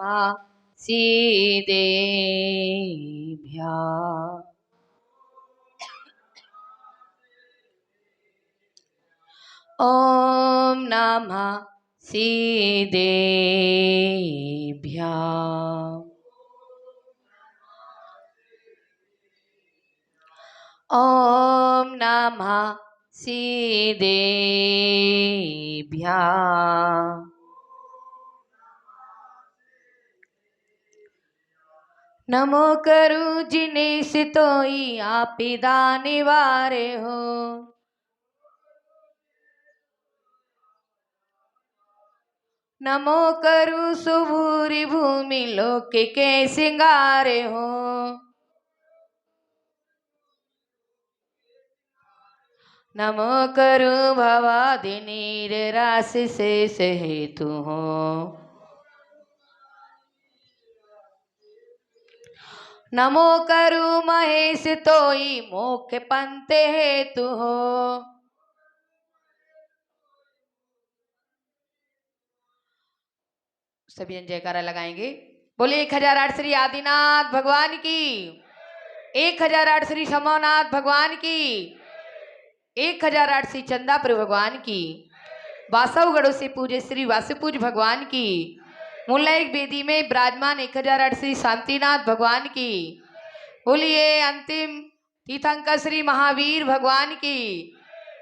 मा सीदेभ्या ॐ नमः सीदेभ्या ॐ नमः सीदेभ्या नमो करु जिन्हें सितोई आपदा निवारे हो। नमो करु सुभूरि भूमि लोक के सिंगारे हो। नमो करु भवादि नीर राशि शेष हेतु हो। नमो करु महेश तोई मोक्ष पंथ हेतु हो। सभी जन जयकारा लगाएंगे। बोले 1008 श्री आदिनाथ भगवान की, 1008 श्री समोनाथ भगवान की, 1008 श्री चंदापुर भगवान की, वासवगढ़ों से पूजे श्री वासुपूज भगवान की, मुल्ला एक बेदी में विराजमान 1008 श्री शांतिनाथ भगवान की। बोलिए अंतिम तीर्थंकर श्री महावीर भगवान की,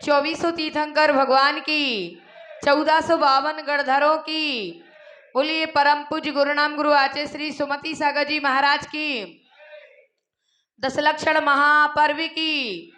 2400 तीर्थंकर भगवान की, 1452 गणधरों की। बोलिए परम पूज्य गुरु नाम गुरु आचार्य श्री सुमति सागर जी महाराज की, 10 लक्षण महापर्व की।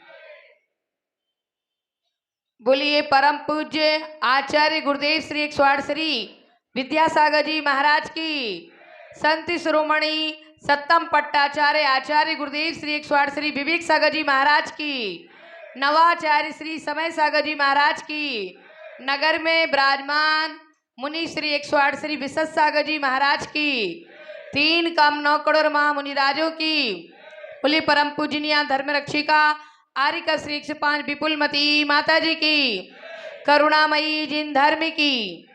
बोलिए परम पूज्य आचार्य गुरुदेव श्री 108 श्री विद्यासागर जी महाराज की, संत शिरोमणि सत्तम पट्टाचार्य आचार्य गुरुदेव श्री 108 श्री विवेक सागर जी महाराज की, नवाचार्य श्री समय सागर जी महाराज की, नगर में विराजमान मुनि श्री 108 श्री विशद सागर जी महाराज की, 3 कम 9 करोड़ महामुनिराजों की। बोली परम पूजनीय धर्म रक्षिका आरिका श्री 105 विपुलमती माता जी की, करुणामयी जिन धर्म की।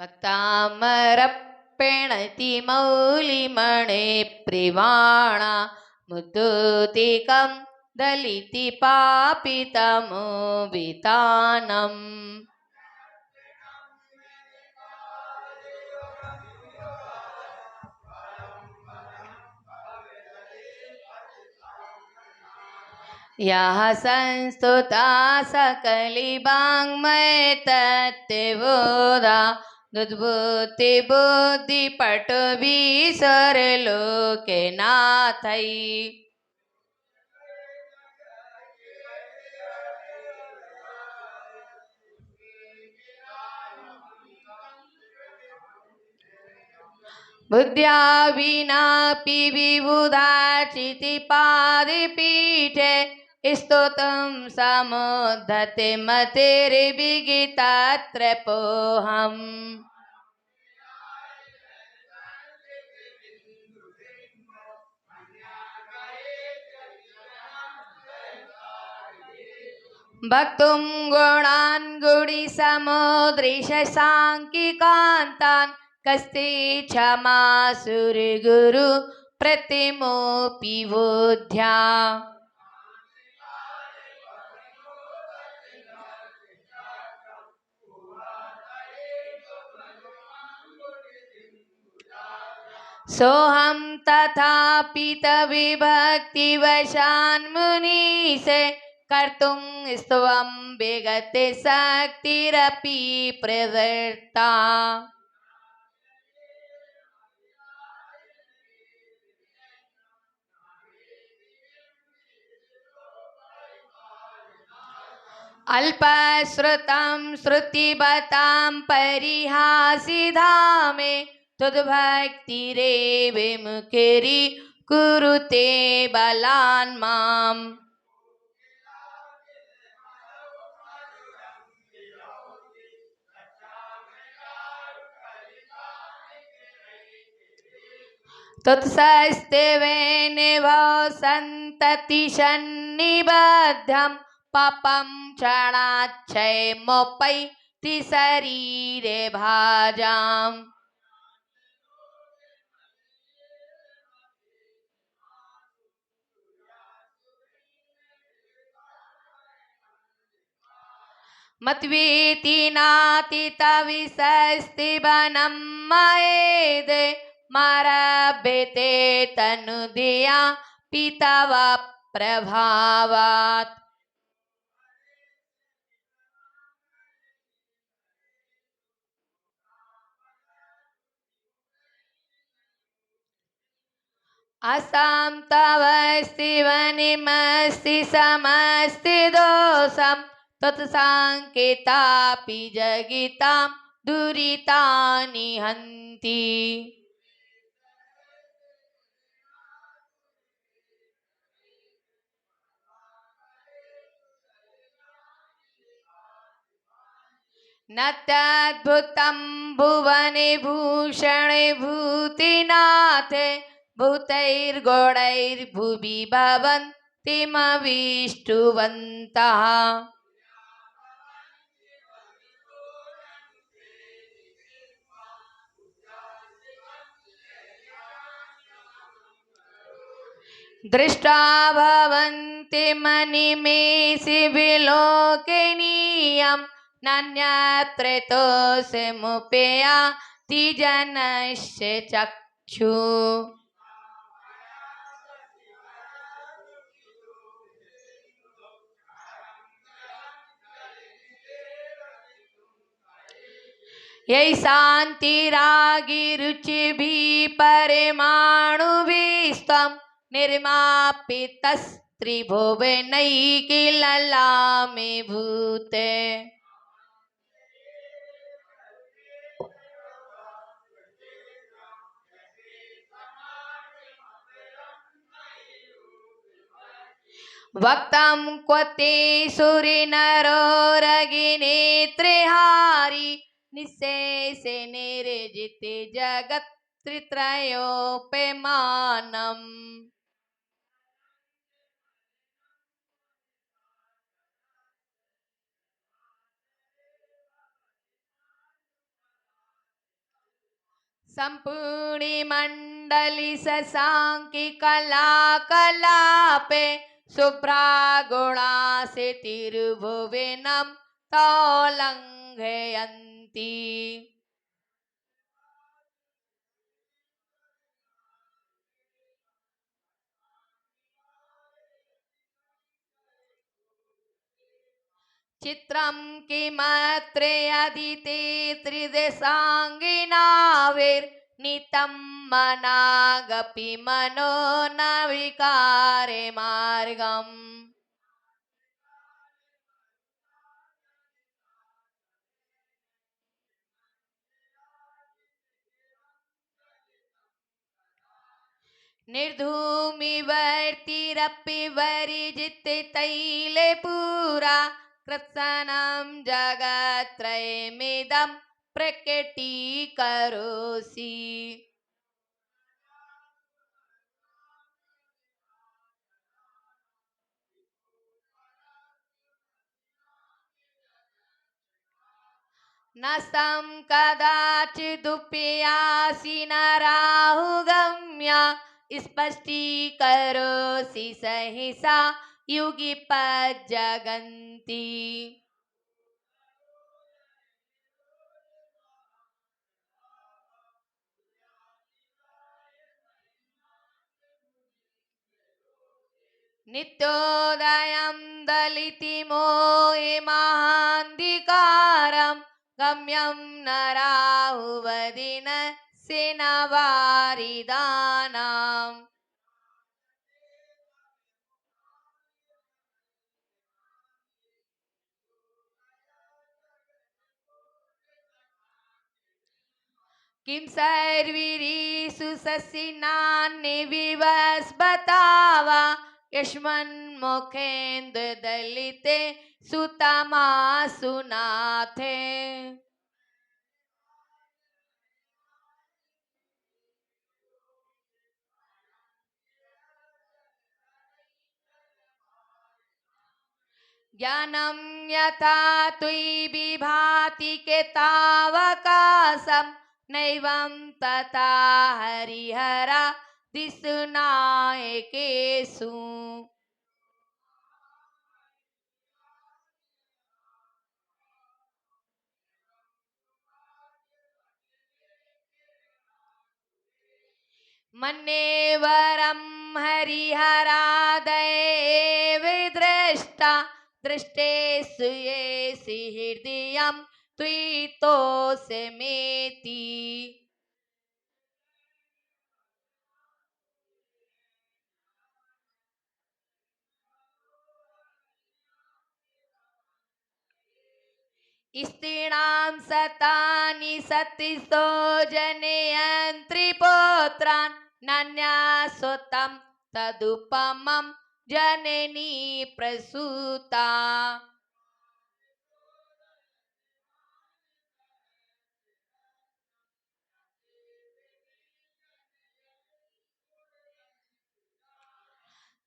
भक्तामरप्पेणति मौलिमणे प्रिवाणा मुद्दुतिकं दलिति पापितमो वितानम्। यः संस्तुता सकली वाङ्मय तत्त्वबोधा दुद्बुद्धि बुद्धि पटु विसर लोके नाथै। बुद्ध्या विनापि विबुधाचिति पादपीठे स्तोत्रं समुद्धते मतिर्विगीतत्र पोहम्। वक्तुं गुणान् गुणिसमुद्रीश साङ्ख्यिकान्तान् कस्ति क्षमासुरगुरु प्रतिमोऽपि बुद्ध्या। सोऽहं तथापि तविभक्तिवशान् मुनीसे कर्तुं स्तवं विगते शक्तिरपि प्रवृत्ता। अल्पश्रुतं श्रुतिबतां परिहासिधामे तुद्भक्तिरेव मुखिरी कुरुते बलान् माम्। तत्सस्ते वेने भव संतति निबद्धं पापं क्षणाच्छयमुपैति शरीरे भाजाम् मत्वेति नातितविशस्ति वनं मयेदे मारभ्यते तनुधिया पितव प्रभावात् असां तवस्ति वनिमस्ति समस्ति दोषं तत्साङ्केतापि जगितां दुरितानि हन्ति न तद्भुतं भुवने भूषणे भूतिनाथे भूतैर्गौणैर्भुवि भवन्तिमविष्टुवन्तः दृष्टा भवन्ति मनिमेषि विलोकनीयं नान्यत्रतोषमुपयाति जनस्य चक्षु यही शान्तिरागिरुचिभिः परमाणुभिस्त्वं निर्मापितस्त्रिभुवनैकिललामे भूते वक्तं क्व ते सूरिनरो रगिनेत्रिहारी निःशेषे निर्जिते जगत्त्रयोप्यमानम् सम्पूर्णी मण्डली शशाङ्की कलाकलापे शुभ्रागुणासे तिरुभुवनं तोलङ्घयन्ति चित्रं किमत्रे अदिते त्रिदशाङ्गिनाविर्नितं मनागपि मनो न विकारे मार्गम् निर्धूमिवर्तिरपि वरिजिते तैले पुरा कृत्स्नं जगत्त्रयमिदं प्रकटीकरोषि न सं कदाचिदुपयासि न राहुगम्य स्पष्टीकरोषि सहिसा युगिपज्जगन्ति नित्योदयं दलितिमोहिमान्धिकारं गम्यं न राहुवदिन सेनवारिदानाम् किं सर्वीरीषु शशिनान्निविवस्वतावा यस्मन्मुखेन्दुदलिते सुतमासु नाथे ज्ञानं यथा तुयि विभाति केतावकाशं नैवं तथा हरिहरा दिशुनायकेषु। मन्येवरं हरिहरादये विदृष्टा दृष्टेषु येषि हृदयं त्वितोऽस्मीति। स्त्रीणां शतानि सतितो जनयन्त्रिपुत्रान् नान्यासुतं तदुपमं जननी प्रसूता।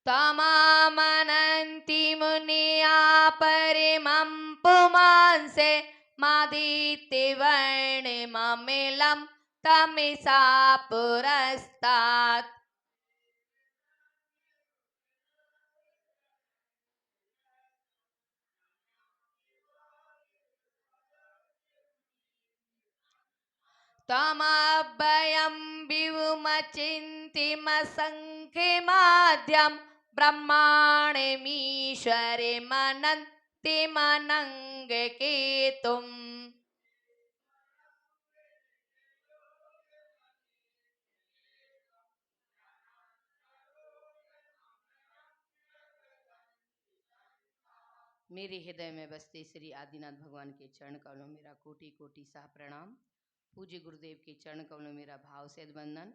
त्वमामनन्ति मुनिया परिमं पुमांसे मादित्यवर्णिममिलं तमिषा पुरस्तात्। त्वमव्ययं विभुमचिन्तिमसङ्ख्यमाद्यं ब्रह्माण्डमीश्वरमनन्तिमनङ्गकेतुम्। मेरे हृदय में बसते श्री आदिनाथ भगवान के चरण कमलों मेरा कोटि कोटि सा प्रणाम। पूज्य गुरुदेव के चरण कमलों मेरा भाव से वंदन।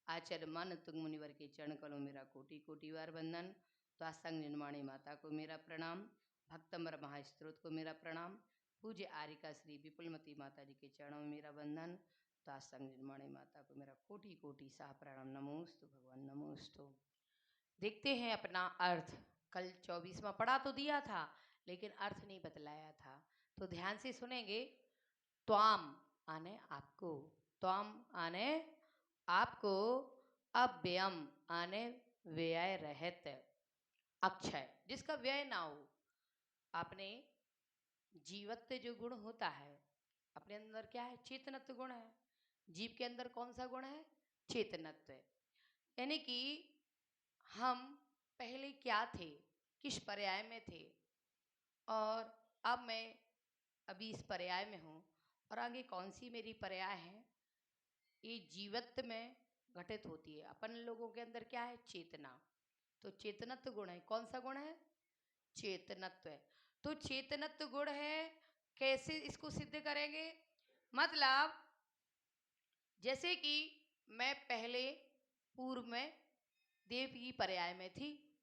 आचार्य मान तुंग मुनिवर के चरण कमलों मेरा कोटि कोटि बार वंदन। त्वासंग निर्माणी माता को मेरा प्रणाम। भक्तम्बर महास्त्रोत को मेरा प्रणाम। पूज्य आरिका श्री विपुलमती माता जी के चरणों में मेरा वंदन। त्वासंग निर्माणी माता को मेरा कोटि कोटि सा प्रणाम। नमोस्तु भगवान नमोस्तु। देखते हैं अपना अर्थ। कल 24वां पढ़ा तो दिया था लेकिन अर्थ नहीं बतलाया था, तो ध्यान से सुनेंगे। त्वाम आने आपको, त्वाम आने आपको, अव्ययम आने व्यय रहित, अक्षय जिसका व्यय ना हो। आपने जीवत्व जो गुण होता है अपने अंदर क्या है? चेतनत्व गुण है। जीव के अंदर कौन सा गुण है? चेतनत्व। यानी कि हम पहले क्या थे, किस पर्याय में थे, और अब मैं अभी इस पर्याय में हूँ और आगे कौन सी मेरी पर्याय है, ये जीवत्व में घटित होती है। अपन लोगों के अंदर क्या है? चेतना। तो चेतनत्व गुण है। कौन सा गुण है? चेतनत्व है। तो चेतनत्व गुण है, कैसे इसको सिद्ध करेंगे? मतलब जैसे कि मैं पहले पूर्व में देव की पर्याय में थी,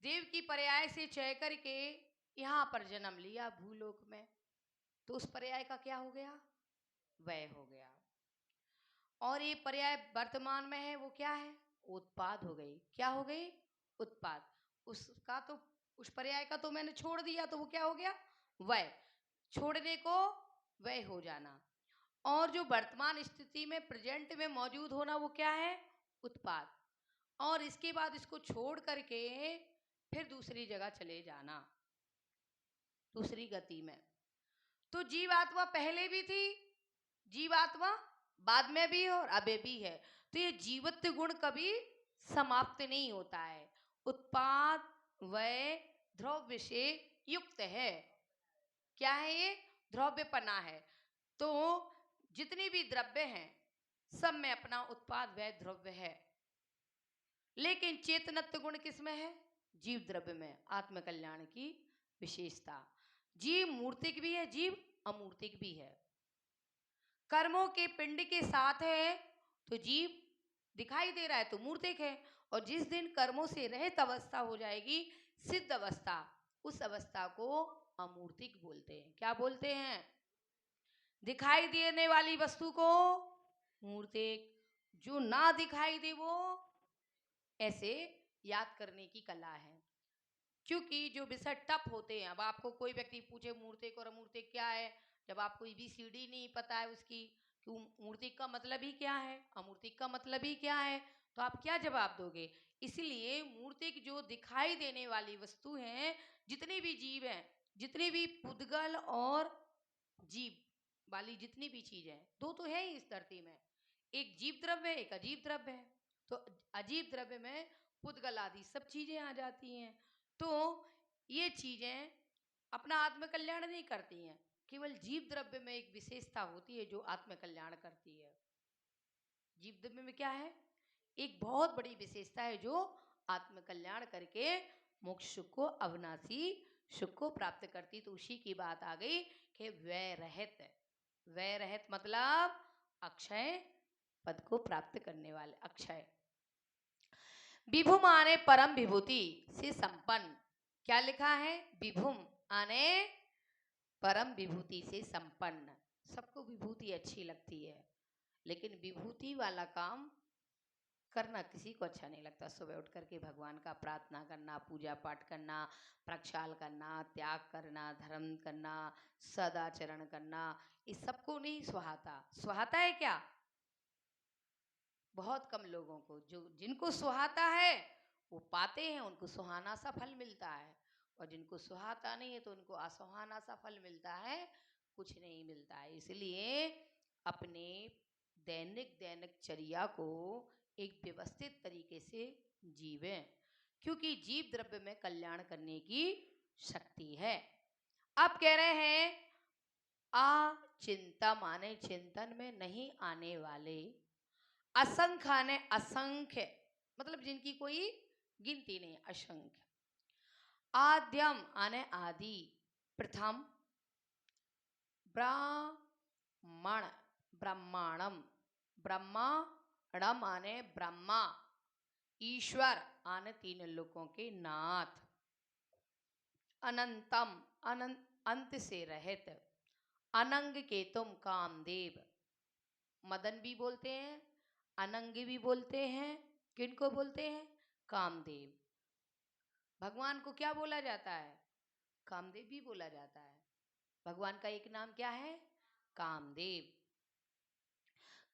देव की पर्याय से चय करके यहाँ पर जन्म लिया भूलोक में, तो उस पर्याय का क्या हो गया? वय हो गया। और ये पर्याय वर्तमान में है, वो क्या है? उत्पाद हो गई। क्या हो गई? उत्पाद। उसका तो, उस पर्याय का तो मैंने छोड़ दिया, तो वो क्या हो गया? वय। छोड़ने को वय हो जाना। और जो वर्तमान स्थिति में प्रेजेंट में मौजूद होना, वो क्या है? उत्पाद। और इसके बाद इसको छोड़ करके फिर दूसरी जगह चले जाना, दूसरी गति में। तो जीवात्मा पहले भी थी, जीवात्मा बाद में भी है और अबे भी है। तो ये जीवत्व गुण कभी समाप्त नहीं होता है। उत्पाद वय द्रव्य से युक्त है। क्या है ये? द्रव्यपना है। तो जितने भी द्रव्य हैं सब में अपना उत्पाद वय द्रव्य है, लेकिन चेतनत्व गुण किस में है? जीव द्रव्य में। आत्म कल्याण की विशेषता। जीव मूर्तिक भी है, जीव अमूर्तिक भी है। कर्मों के पिंड के साथ है तो जीव दिखाई दे रहा है तो मूर्तिक है, और जिस दिन कर्मों से रहित अवस्था हो जाएगी, सिद्ध अवस्था, उस अवस्था को अमूर्तिक बोलते हैं। क्या बोलते हैं? दिखाई देने वाली वस्तु को मूर्तिक, जो ना दिखाई दे वो, ऐसे याद करने की कला है। क्योंकि जो विषय टफ होते हैं, अब आपको कोई व्यक्ति पूछे मूर्तिक और अमूर्तिक क्या है, जब आपको ABCD नहीं पता है उसकी कि मूर्तिक का मतलब ही क्या है, अमूर्तिक का मतलब ही क्या है, तो आप क्या जवाब दोगे। इसलिए मूर्तिक जो दिखाई देने वाली वस्तु हैं, जितने भी जीव हैं, जितने भी पुद्गल और जीव वाली जितनी भी चीज है, दो तो है ही इस धरती में, एक जीव द्रव्य है, एक अजीव द्रव्य है। तो अजीव द्रव्य में पुद्गल आदि सब चीजें आ जाती हैं। तो ये चीजें अपना आत्म कल्याण नहीं करती हैं, केवल जीव द्रव्य में एक विशेषता होती है जो आत्म कल्याण करती है। जीव द्रव्य में क्या है, एक बहुत बड़ी विशेषता है जो आत्म कल्याण करके मोक्ष सुख को, अविनाशी सुख को प्राप्त करती। तो उसी की बात आ गई कि व्यय रहित, व्यय रहित मतलब अक्षय पद को प्राप्त करने वाले, अक्षय। विभुम आने परम विभूति से संपन्न, क्या लिखा है, विभुम आने परम विभूति से संपन्न। सबको विभूति अच्छी लगती है, लेकिन विभूति वाला काम करना किसी को अच्छा नहीं लगता। सुबह उठ करके भगवान का प्रार्थना करना, पूजा पाठ करना, प्रक्षाल करना, त्याग करना, धर्म करना, सदाचरण करना, इस सबको नहीं सुहाता। सुहाता है क्या, बहुत कम लोगों को। जो जिनको सुहाता है वो पाते हैं, उनको सुहाना सा फल मिलता है, और जिनको सुहाता नहीं है तो उनको असुहाना सा फल मिलता है, कुछ नहीं मिलता है। इसलिए अपने दैनिक दैनिक चर्या को एक व्यवस्थित तरीके से जीवें, क्योंकि जीव द्रव्य में कल्याण करने की शक्ति है। अब कह रहे हैं अचिंता माने चिंतन में नहीं आने वाले, असंख्य आने असंख्य मतलब जिनकी कोई गिनती नहीं, असंख्य। आद्यम आने आदि, प्रथम, ब्राह्मण ब्रह्मांडम, ब्रह्मांडम आने ब्रह्मा, ईश्वर आने तीन लोकों के नाथ, अनंतम अनंत अंत से रहित, अनंग के तुम कामदेव। मदन भी बोलते हैं, अनंग भी बोलते हैं, किनको बोलते हैं, कामदेव। भगवान को क्या बोला जाता है, कामदेव भी बोला जाता है। भगवान का एक नाम क्या है, कामदेव।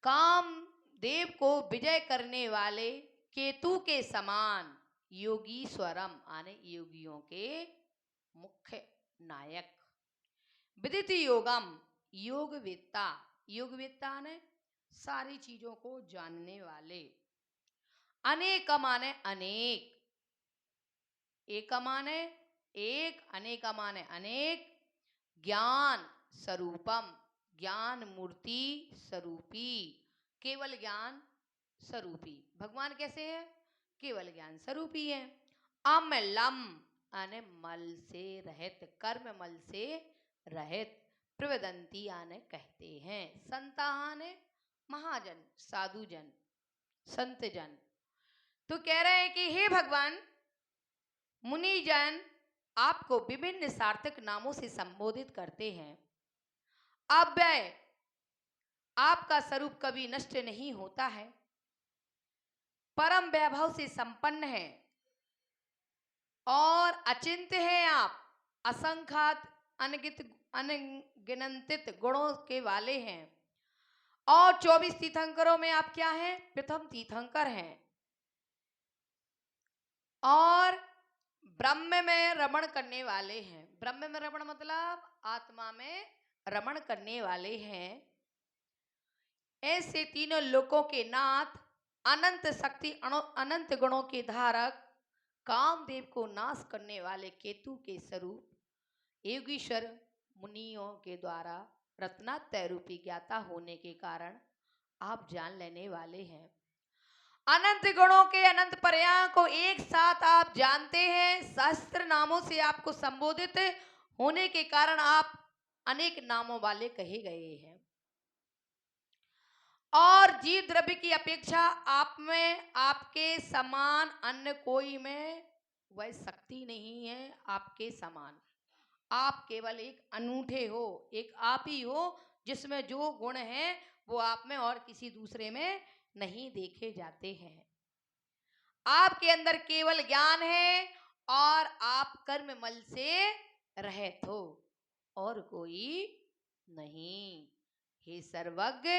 कामदेव को विजय करने वाले केतु के समान योगीश्वरम आने योगियों के मुख्य नायक, विदित योगम योगवेत्ता, योगवेत्ता ने सारी चीजों को जानने वाले, अनेक माने अनेक, एक माने एक, अनेक माने अनेक, ज्ञान स्वरूपम ज्ञान मूर्ति स्वरूपी, केवल ज्ञान स्वरूपी। भगवान कैसे है, केवल ज्ञान स्वरूपी है। अमलम आने मल से रहित, कर्म मल से रहित, प्रवदंती आने कहते हैं, संता आने महाजन, साधुजन, संतजन। तो कह रहे हैं कि हे भगवान, मुनिजन आपको विभिन्न सार्थक नामों से संबोधित करते हैं। अव्यय आपका स्वरूप कभी नष्ट नहीं होता है, परम वैभव से संपन्न है और अचिंत्य है आप, असंख्यात अनगिनंतित गुणों के वाले हैं, और 24 तीर्थंकरों में आप क्या हैं, प्रथम तीर्थंकर हैं, और ब्रह्म में रमण करने वाले हैं। ब्रह्म में रमण मतलब आत्मा में रमण करने वाले हैं। ऐसे तीनों लोकों के नाथ, अनंत शक्ति अनंत गुणों के धारक, कामदेव को नाश करने वाले केतु के स्वरूप, योगीश्वर मुनियों के द्वारा रत्नात्रय रूपी ज्ञाता होने के कारण आप जान लेने वाले हैं। अनंत गुणों के अनंत पर्यायों को एक साथ आप जानते हैं। सहस्त्र नामों से आपको संबोधित होने के कारण आप अनेक नामों वाले कहे गए हैं, और जीव द्रव्य की अपेक्षा आप में आपके समान अन्य कोई में वह शक्ति नहीं है आपके समान। आप केवल एक अनूठे हो, एक आप ही हो जिसमें जो गुण हैं वो आप में और किसी दूसरे में नहीं देखे जाते हैं। आपके अंदर केवल ज्ञान है और आप कर्ममल से रहित हो, और कोई नहीं। हे सर्वज्ञ,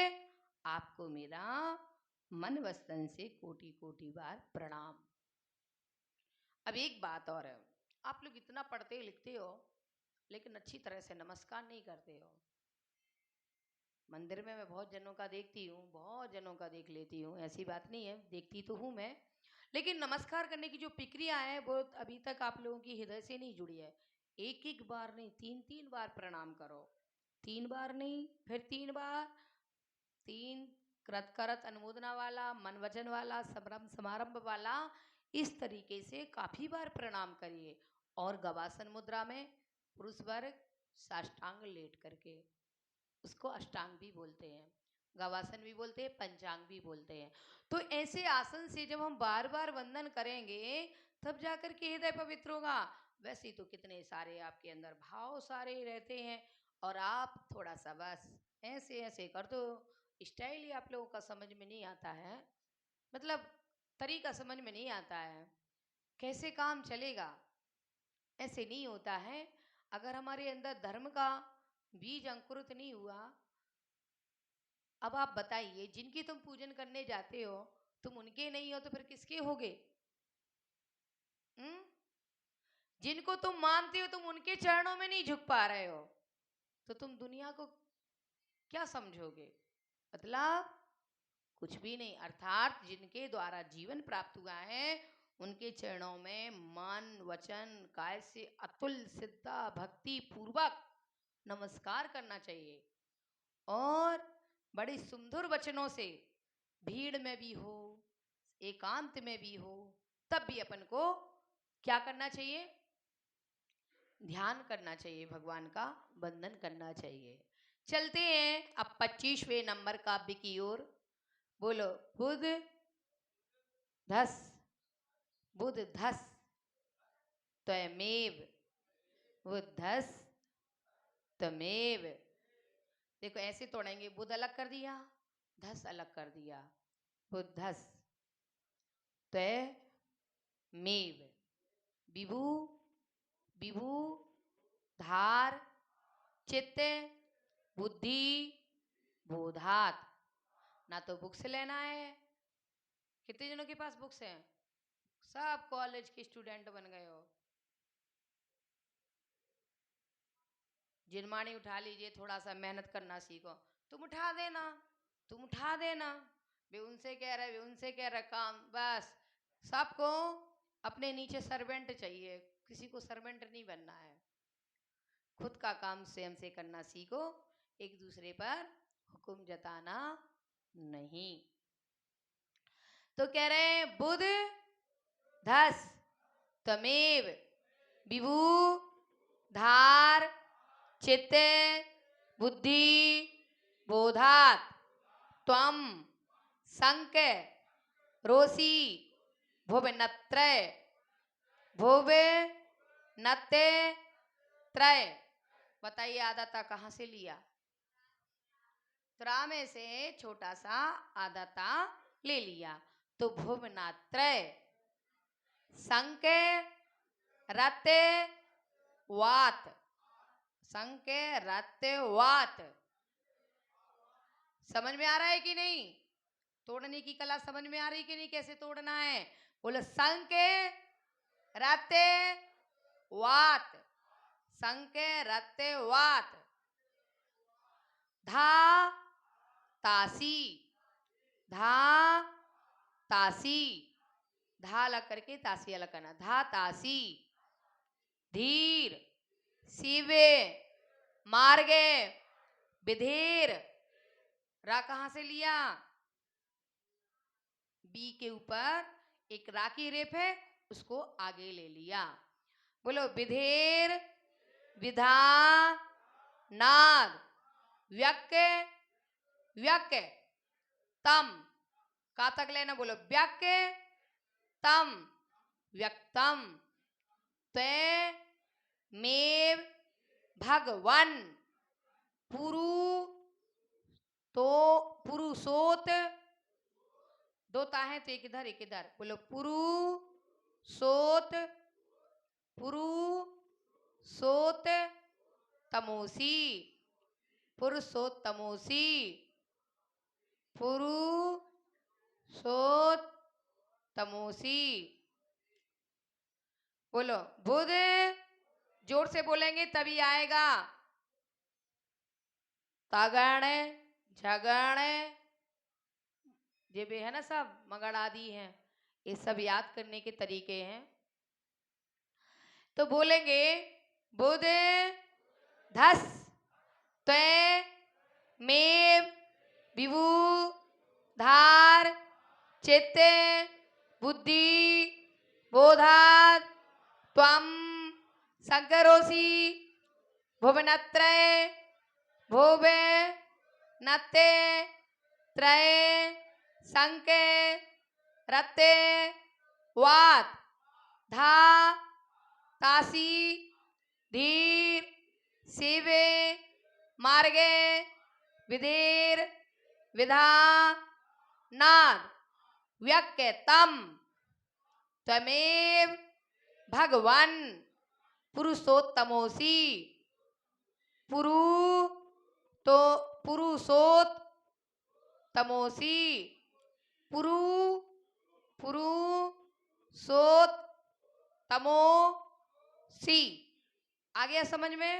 आपको मेरा मन वस्तन से कोटि कोटि बार प्रणाम। अब एक बात और है, आप लोग इतना पढ़ते लिखते हो लेकिन अच्छी तरह से नमस्कार नहीं करते हो। मंदिर में मैं बहुत जनों का देखती हूँ, बहुत जनों का देख लेती हूँ, ऐसी बात नहीं है, देखती तो हूँ मैं, लेकिन नमस्कार करने की जो प्रक्रिया है वो अभी तक आप लोगों की हृदय से नहीं जुड़ी है। एक एक बार नहीं, तीन तीन बार प्रणाम करो। तीन बार नहीं, फिर तीन बार, तीन कृत करत अनुमोदना वाला, मन वचन वाला, संभ्रम समारंभ वाला, इस तरीके से काफी बार प्रणाम करिए। और गवासन मुद्रा में पुरुष वर्ग साष्टांग लेट करके, उसको अष्टांग भी बोलते हैं, गवासन भी बोलते हैं, पंचांग भी बोलते हैं। तो ऐसे आसन से जब हम बार बार वंदन करेंगे तब जाकर के हृदय पवित्र होगा। वैसे तो कितने सारे आपके अंदर भाव सारे रहते हैं, और आप थोड़ा सा बस ऐसे ऐसे कर दो। स्टाइल ही आप लोगों का समझ में नहीं आता है, मतलब तरीका समझ में नहीं आता है, कैसे काम चलेगा। ऐसे नहीं होता है। अगर हमारे अंदर धर्म का बीज अंकुरित नहीं हुआ, अब आप बताइए, जिनकी तुम पूजन करने जाते हो तुम उनके नहीं हो तो फिर किसके होगे? हम्म? जिनको तुम मानते हो तुम उनके चरणों में नहीं झुक पा रहे हो तो तुम दुनिया को क्या समझोगे? मतलब कुछ भी नहीं। अर्थात जिनके द्वारा जीवन प्राप्त हुआ है उनके चरणों में मन वचन काय से अतुल सिद्धा भक्ति पूर्वक नमस्कार करना चाहिए। और बड़े सुंदर वचनों से, भीड़ में भी हो एकांत में भी हो, तब भी अपन को क्या करना चाहिए? ध्यान करना चाहिए, भगवान का वंदन करना चाहिए। चलते हैं अब 25वें नंबर काव्य की ओर। बोलो, बुध धस, बुध धस त्वमेव, बुद्धस त्वमेव। देखो ऐसे तोड़ेंगे, बुध अलग कर दिया, धस अलग कर दिया, बुद्धस त्वमेव, विभु, विभु धार चित्त बुद्धि बोधात। ना तो बुक्स लेना है, कितने जनों के पास बुक्स हैं? सब कॉलेज के स्टूडेंट बन गए हो। जिनमानी उठा लीजिए, थोड़ा सा मेहनत करना सीखो। तुम उठा देना, तुम उठा देना, वे उनसे कह रहे, वे उनसे कह रहे, काम बस। सबको अपने नीचे सर्वेंट चाहिए, किसी को सर्वेंट नहीं बनना है। खुद का काम स्वयं से करना सीखो, एक दूसरे पर हुक्म जताना नहीं। तो कह रहे हैं, बुध धस तमेव, विभु धार चित्त बुद्धि बोधात, त्वम संक रोसी भुव नत्रय, भुव नत्ते त्रय। बताइए आदाता कहाँ से लिया? त्रा में से छोटा सा आदाता ले लिया, तो भुवनात्रय संके रते वात, संके रते वात। समझ में आ रहा है कि नहीं? तोड़ने की कला समझ में आ रही कि नहीं, कैसे तोड़ना है? बोलो, संके रते वात, संके रते वात, धा तासी, धा तासी, धा अलग करके तासी अलग करना, धा तासी, धीर शिवे मार्गे विधेर। रा कहां से लिया? बी के ऊपर एक रा की रेप है, उसको आगे ले लिया। बोलो, विधेर विधा नाद व्यक्य व्यक्य तम। का तक लेना? बोलो, व्यक्य तम व्यक्तम ते मेव भगवन पुरु तो पुरुषोत। दो ता है तो एक इधर एक इधर। बोलो, पुरु सोत पुरुषोत तमोसी, पुरुषोत्तमोसी, पुरुषोत्तमोसी। बोलो बुध, जोर से बोलेंगे तभी आएगा। तगण, झगण, ये भी है ना, सब मगड़ आदि हैं, ये सब याद करने के तरीके हैं। तो बोलेंगे बुध धस त्वे मेव विभु धार चित्ते बुद्धि बोधात त्वम संकरोसी भुवनत्रय भुवे नत्ते त्रय संके रत्ते वात धा तासी धीर शिवे मार्गे विधेर विधा नाद व्यक्तम त्वमेव भगवन पुरुषोत्तमोसी, पुरु तो पुरुषोत तमोसी, पुरु पुरु सोत तमोसी। आ गया समझ में?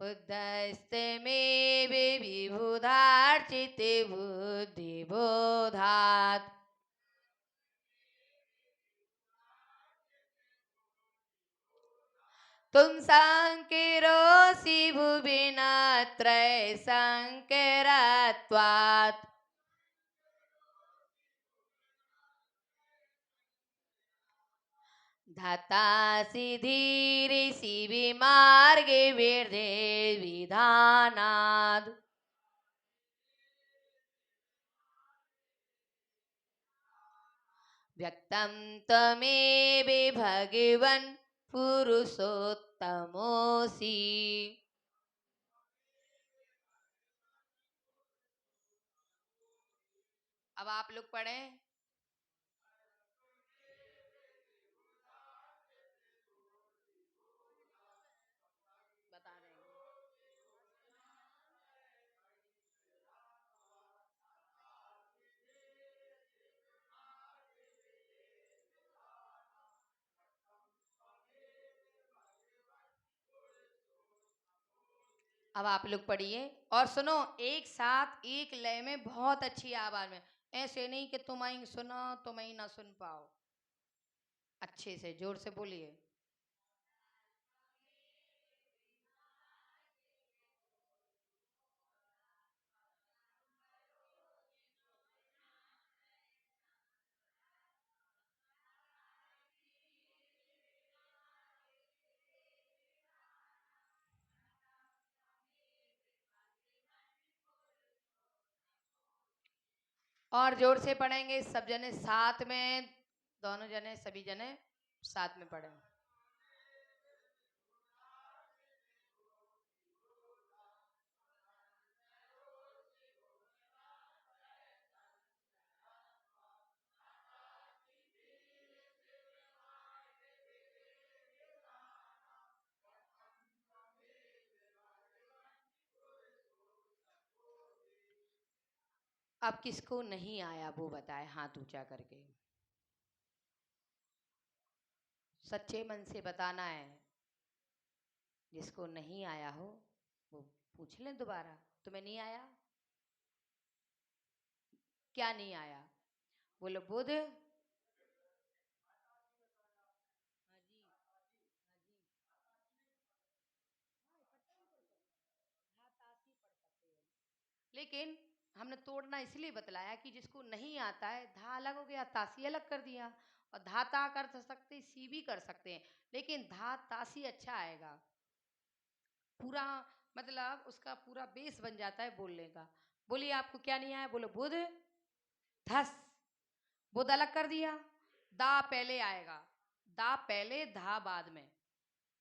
उदस्ते में विभुधार्चिते बुद्धि बोधात तुम संकिरोसि भुविना त्रय संकरत्वात् धातासि धीरिसि विमार्गे विर्धे विधानाद् व्यक्तं त्वमेव भगवन् पुरुषोत्तमोसी। अब आप लोग पढ़ें। बता रहे हैं। अब आप लोग पढ़िए और सुनो एक साथ एक लय में बहुत अच्छी आवाज में, ऐसे नहीं कि तुम ही सुनो तुम ही ना सुन पाओ, अच्छे से जोर से बोलिए। और जोर से पढ़ेंगे सब जने साथ में, दोनों जने सभी जने साथ में पढ़ें। अब किसको नहीं आया वो बताए हाथ ऊंचा करके, सच्चे मन से बताना है। जिसको नहीं आया हो वो पूछ लें दोबारा। तुम्हें नहीं आया? क्या नहीं आया? बोलो बुध। हाँ जी, हाँ जी। हाँ, तासी पढ़ सकते हो। लेकिन हमने तोड़ना इसलिए बतलाया कि जिसको नहीं आता है, धा अलग हो गया, तासी अलग कर दिया, और धाता कर सकते, सी भी कर सकते हैं, लेकिन धा तासी अच्छा आएगा, पूरा मतलब उसका पूरा बेस बन जाता है बोलने का। बोलिए आपको क्या नहीं आया? बोलो बुध धस, बुध अलग कर दिया, दा पहले आएगा, दा पहले धा बाद में,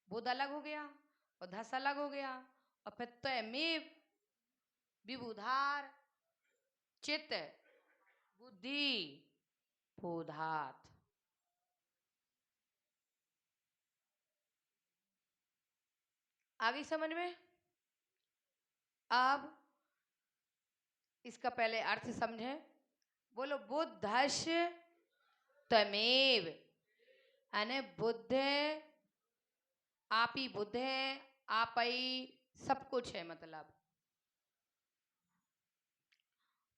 बुध अलग हो गया और धस अलग हो गया, और फिर तय में विबुधार चित्त बुद्धि बोधात। आ गई समझ में? अब इसका पहले अर्थ समझें। बोलो बुद्धस्य तमेव, यानी बुद्ध आप ही बुद्ध है, आप ही सब कुछ है। मतलब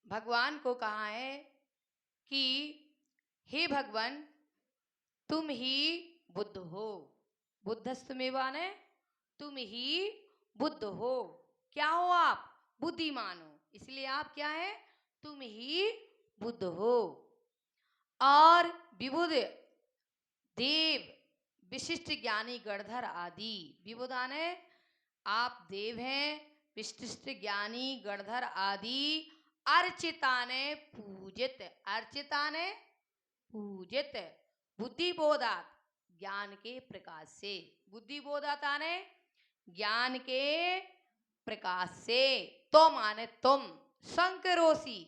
भगवान को कहा है कि हे भगवान तुम ही बुद्ध हो। बुद्धस्तमेवा ने तुम ही बुद्ध हो। क्या हो आप? बुद्धिमान हो, इसलिए आप क्या है? तुम ही बुद्ध हो। और विबुध देव विशिष्ट ज्ञानी गणधर आदि। विबुधा ने आप देव हैं, विशिष्ट ज्ञानी गणधर आदि अर्चिता ने पूजित। अर्चिता ने पूजित बुद्धि बोधात, ज्ञान के प्रकाश से। बुद्धि बोधाता ने ज्ञान के प्रकाश से। तो माने तुम, शंकरोसी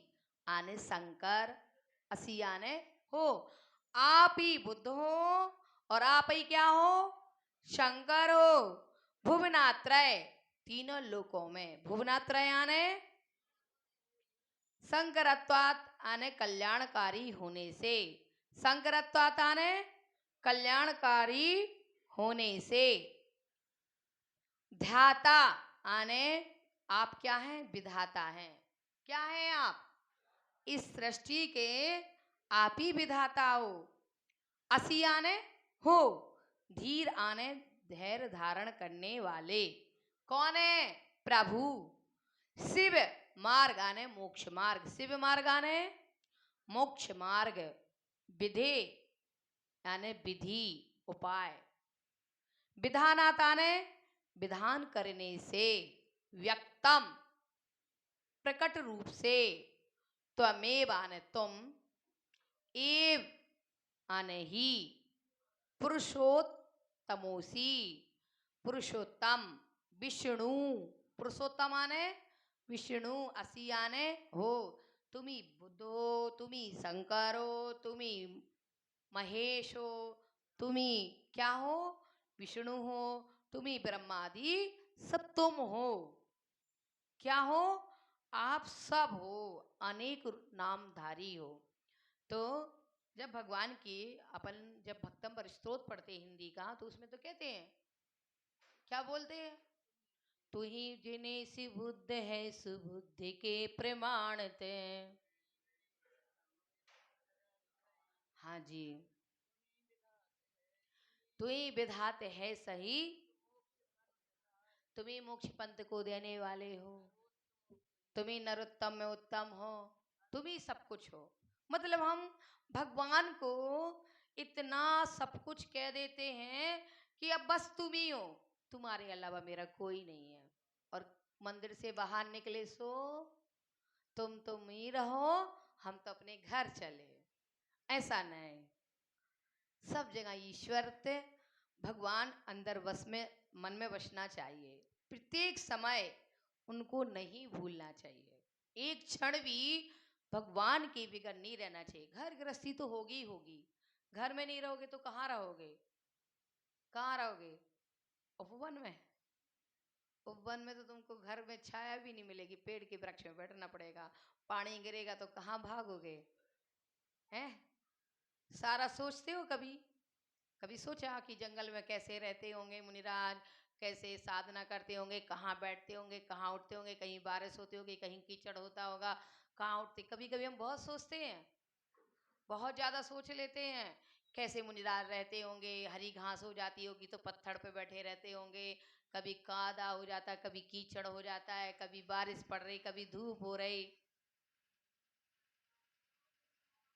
आने शंकर, असी आने हो। आप ही बुद्ध हो और आप ही क्या हो? शंकर हो। भुवनात्रय, तीनों लोकों में। भुवनात्रय आने शंकरत्वात आने कल्याणकारी होने से। शंकरत्वात आने कल्याणकारी होने से। ध्याता आने आप क्या हैं? विधाता हैं। क्या हैं आप? इस सृष्टि के आप ही विधाता हो। असी आने हो। धीर आने धैर्य धारण करने वाले। कौन है? प्रभु। शिव मार्ग आने मोक्ष मार्ग। शिव मार्ग आने मोक्ष मार्ग। विधे यानी विधि उपाय। विधानात आने विधान करने से। व्यक्तम प्रकट रूप से। त्वमेव आने तुम, एव आने ही, पुरुषोत्तमोसी पुरुषोत्तम। विष्णु पुरुषोत्तम आने विष्णु, असी आने हो। तुम्ही बुद्ध हो, तुम्ही शंकर हो, तुम्ही महेश हो, तुम्ही क्या हो? विष्णु हो, तुम्ही ब्रह्मादि सब तुम हो। क्या हो? आप सब हो, अनेक नामधारी हो। तो जब भगवान की अपन जब भक्तम पर स्तोत्र पढ़ते हिंदी का, तो उसमें तो कहते हैं, क्या बोलते हैं? तू ही जिन्हें सी बुद्ध है सुबुद्धि के प्रमाण ते। हाँ जी। तू ही विधात है सही, तुम ही मोक्ष पंथ को देने वाले हो, तुम ही नरोत्तम में उत्तम हो, तुम ही सब कुछ हो। मतलब हम भगवान को इतना सब कुछ कह देते हैं कि अब बस तुम ही हो, तुम्हारे अलावा मेरा कोई नहीं है। और मंदिर से बाहर निकले सो तुम ही रहो, हम तो अपने घर चले। ऐसा नहीं, सब जगह ईश्वर थे। भगवान अंदर बस में मन में बसना चाहिए। प्रत्येक समय उनको नहीं भूलना चाहिए। एक क्षण भी भगवान के बिगड़ नहीं रहना चाहिए। घर गृहस्थी तो होगी ही होगी, घर में नहीं रहोगे तो कहाँ रहोगे? कहाँ रहोगे? उपवन में। उपवन में तो तुमको घर में छाया भी नहीं मिलेगी, पेड़ के वृक्ष में बैठना पड़ेगा। पानी गिरेगा तो कहाँ भागोगे? हैं? सारा सोचते हो कभी? कभी सोचा कि जंगल में कैसे रहते होंगे मुनिराज, कैसे साधना करते होंगे, कहाँ बैठते होंगे, कहाँ उठते होंगे, कहीं बारिश होती होगी, कहीं कीचड़ होता होगा, कहाँ उठते? कभी कभी हम बहुत सोचते हैं, बहुत ज्यादा सोच लेते हैं। कैसे मुनिराज रहते होंगे, हरी घास हो जाती होगी तो पत्थर पे बैठे रहते होंगे, कभी कादा हो जाता है, कभी कीचड़ हो जाता है, कभी बारिश पड़ रही, कभी धूप हो रही।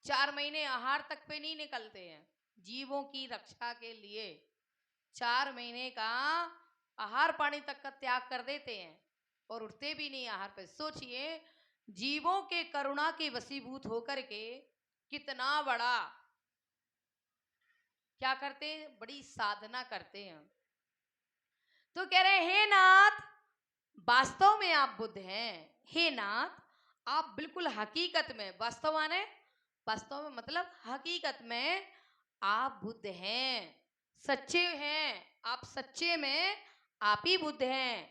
4 महीने आहार तक पे नहीं निकलते हैं जीवों की रक्षा के लिए। 4 महीने का आहार पानी तक का त्याग कर देते हैं और उठते भी नहीं आहार पे। सोचिए, जीवों के करुणा के वशीभूत होकर के कितना बड़ा क्या करते हैं? बड़ी साधना करते हैं। तो कह रहे हे नाथ, वास्तव में आप बुद्ध हैं। हे नाथ, आप बिल्कुल हकीकत में, वास्तव माने वास्तव में मतलब हकीकत में आप बुद्ध हैं, सच्चे हैं। आप सच्चे में आप ही बुद्ध हैं,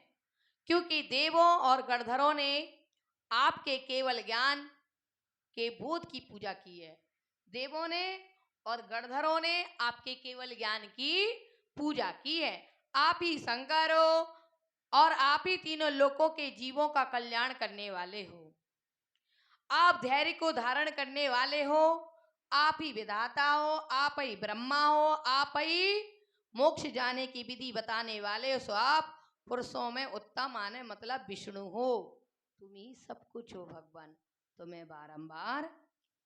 क्योंकि देवों और गणधरों ने आपके केवल ज्ञान के बोध की पूजा की है। देवों ने और गणधरों ने आपके केवल ज्ञान की पूजा की है। आप ही शंकर हो और आप ही तीनों लोकों के जीवों का कल्याण करने वाले हो। आप धैर्य को धारण करने वाले हो, आप ही विधाता हो, आप ही ब्रह्मा हो, आप ही मोक्ष जाने की विधि बताने वाले हो। सो आप पुरुषों में उत्तम आने मतलब विष्णु हो, तुम ही सब कुछ हो भगवान, तुम्हें बारंबार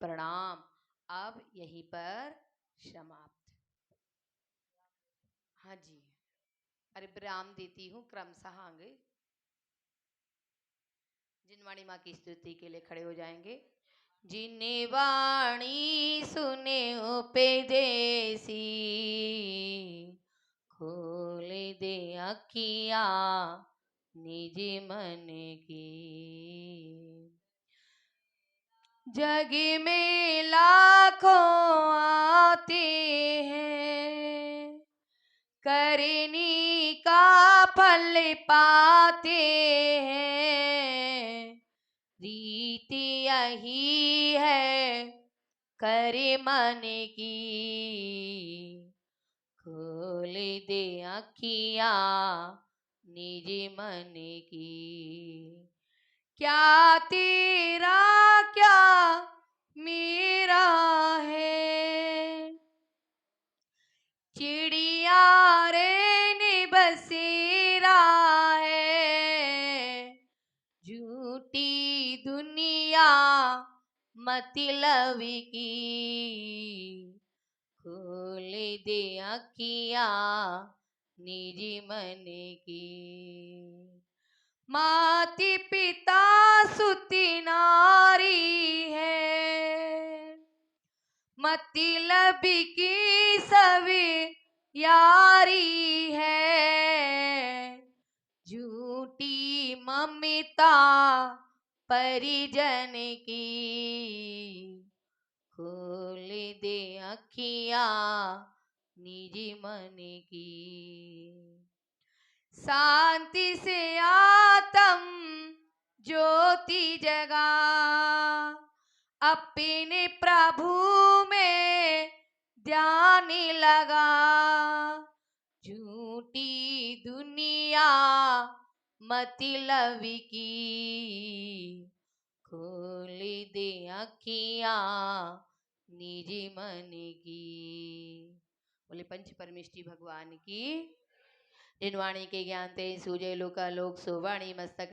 प्रणाम। अब यहीं पर समाप्त। हाँ जी, अरे विराम देती हूँ क्रमशः आगे। जिनवाणी माँ की स्तुति के लिए खड़े हो जाएंगे। जिन्हें वाणी सुने उपदेसी, खोल दे अखियाँ निज मन की। जग में लाखों आते हैं, करनी का फल पाते हैं। रीति यही है करे मन की, खोल दे अखियाँ निज मन की। क्या तेरा क्या मेरा है, चिड़िया रे ने बसेरा है। झूठी दुनिया मतलब की, खोल दे अखियाँ निज मन की। माति पिता सुती नारी है, मतलब की सभी यारी है। झूठी ममता परिजन की, खोल दे अखियाँ निज मन की। शांति से आत्म ज्योति जगा, अपने प्रभु में ध्यान लगा। झूठी दुनिया मतलब की, खोल दे अखियाँ निज मन की। बोले पंच परमेष्टि भगवान की। जिनवाणी के ज्ञान ते सूजे लोका लोक सुवाणी मस्तक